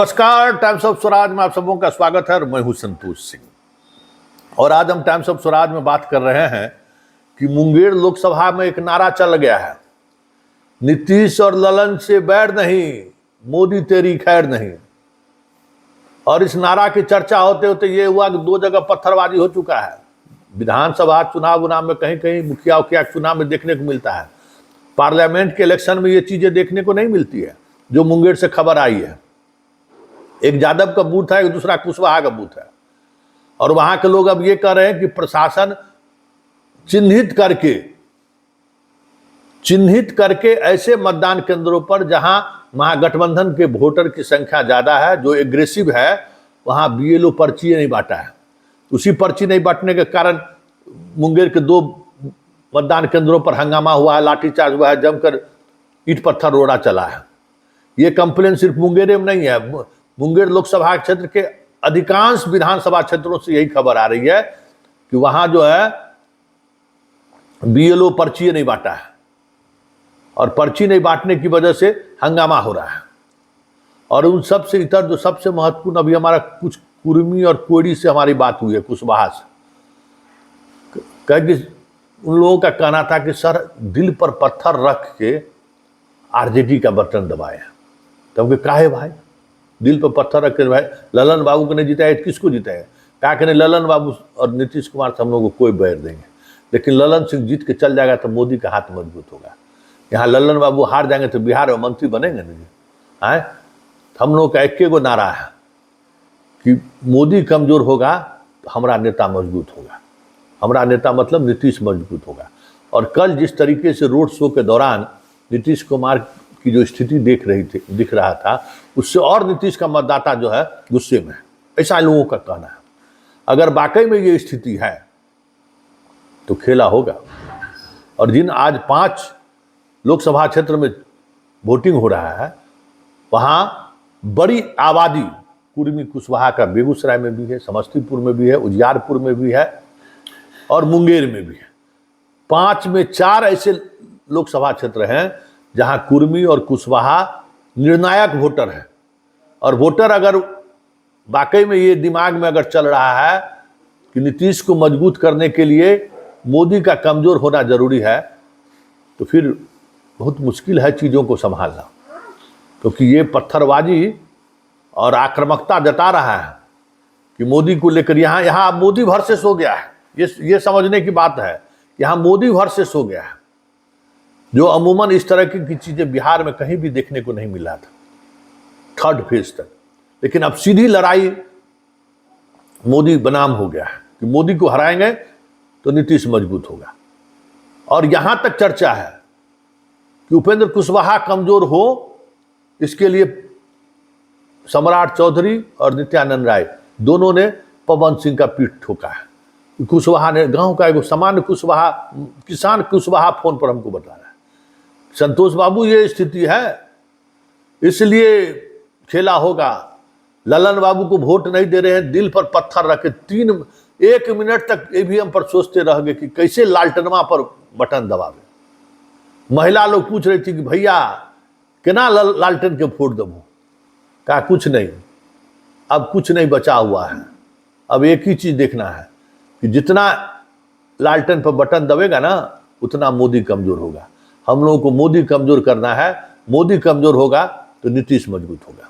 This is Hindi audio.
नमस्कार, टाइम्स ऑफ स्वराज में आप सबों का स्वागत है और मैं हूं संतोष सिंह। और आज हम टाइम्स ऑफ स्वराज में बात कर रहे हैं कि मुंगेर लोकसभा में एक नारा चल गया है, नीतीश और ललन से बैर नहीं, मोदी तेरी खैर नहीं। और इस नारा की चर्चा होते होते ये हुआ कि दो जगह पत्थरबाजी हो चुका है। विधानसभा चुनाव में कहीं कहीं मुखिया उखिया चुनाव में देखने को मिलता है, पार्लियामेंट के इलेक्शन में ये चीजें देखने को नहीं मिलती है। जो मुंगेर से खबर आई है, एक यादव का बूथ है, एक दूसरा कुशवाहा का बूथ है, और वहां के लोग अब ये कह रहे हैं कि प्रशासन चिन्हित करके ऐसे मतदान केंद्रों पर जहां महागठबंधन के वोटर की संख्या ज्यादा है, जो एग्रेसिव है, वहां बीएलओ पर्ची नहीं बांटा है। उसी पर्ची नहीं बांटने के कारण मुंगेर के दो मतदान केंद्रों पर हंगामा हुआ है, लाठीचार्ज हुआ है, जमकर ईंट पत्थर रोड़ा चला है। ये कंप्लेन सिर्फ मुंगेर में नहीं है, मुंगेर लोकसभा क्षेत्र के अधिकांश विधानसभा क्षेत्रों से यही खबर आ रही है कि वहां जो है बीएलओ पर्ची नहीं बांटा है, और पर्ची नहीं बांटने की वजह से हंगामा हो रहा है। और उन सब से इतर जो सबसे महत्वपूर्ण, अभी हमारा कुछ कुर्मी और कोड़ी से हमारी बात हुई है, कुशवाहा से, कह कि उन लोगों का कहना था कि सर दिल पर पत्थर रख के आरजेडी का बटन दबाए। तब काहे भाई दिल पर पत्थर रख के, भाई ललन बाबू को नहीं जिताया, किसको जिताया? क्या कहने ललन बाबू और नीतीश कुमार से हम लोग को कोई बैर देंगे, लेकिन ललन सिंह जीत के चल जाएगा तो मोदी का हाथ मजबूत होगा। यहाँ ललन बाबू हार जाएंगे तो बिहार में मंत्री बनेंगे नहीं आए। हम लोग का एक गो नारा है कि मोदी कमजोर होगा तो हमारा नेता मजबूत होगा। हमारा नेता मतलब नीतीश मजबूत होगा। और कल जिस तरीके से रोड शो के दौरान नीतीश कुमार की जो स्थिति दिख रहा था, उससे और नीतीश का मतदाता जो है गुस्से में है, ऐसा लोगों का कहना है। अगर वाकई में ये स्थिति है तो खेला होगा। और जिन आज 5 लोकसभा क्षेत्र में वोटिंग हो रहा है, वहां बड़ी आबादी कुर्मी कुशवाहा का बेगूसराय में भी है, समस्तीपुर में भी है, उजियारपुर में भी है और मुंगेर में भी है। 5 में 4 ऐसे लोकसभा क्षेत्र हैं जहां कुर्मी और कुशवाहा निर्णायक वोटर है। और वोटर अगर वाकई में ये दिमाग में अगर चल रहा है कि नीतीश को मजबूत करने के लिए मोदी का कमजोर होना जरूरी है, तो फिर बहुत मुश्किल है चीज़ों को संभालना। क्योंकि ये पत्थरबाजी और आक्रामकता जता रहा है कि मोदी को लेकर यहाँ मोदी वर्सेस हो गया है। ये समझने की बात है कि यहाँ मोदी वर्सेस हो गया है, जो अमूमन इस तरह की चीजें बिहार में कहीं भी देखने को नहीं मिला था थर्ड फेज तक। लेकिन अब सीधी लड़ाई मोदी बनाम हो गया है कि मोदी को हराएंगे तो नीतीश मजबूत होगा। और यहां तक चर्चा है कि उपेंद्र कुशवाहा कमजोर हो, इसके लिए सम्राट चौधरी और नित्यानंद राय दोनों ने पवन सिंह का पीठ ठोका है। कुशवाहा ने, गांव का एक सामान्य कुशवाहा, किसान कुशवाहा फोन पर हमको बता रहा है, संतोष बाबू ये स्थिति है इसलिए खेला होगा। ललन बाबू को वोट नहीं दे रहे हैं, दिल पर पत्थर रखे 1 मिनट तक ईवीएम पर सोचते रह गए कि कैसे लालटनवा पर बटन दबावे। महिला लोग पूछ रही थी कि भैया केना लालटेन के वोट देबो? कहा कुछ नहीं, अब कुछ नहीं बचा हुआ है। अब एक ही चीज देखना है कि जितना लालटेन पर बटन दबेगा ना, उतना मोदी कमजोर होगा। हम लोगों को मोदी कमजोर करना है। मोदी कमजोर होगा तो नीतीश मजबूत होगा।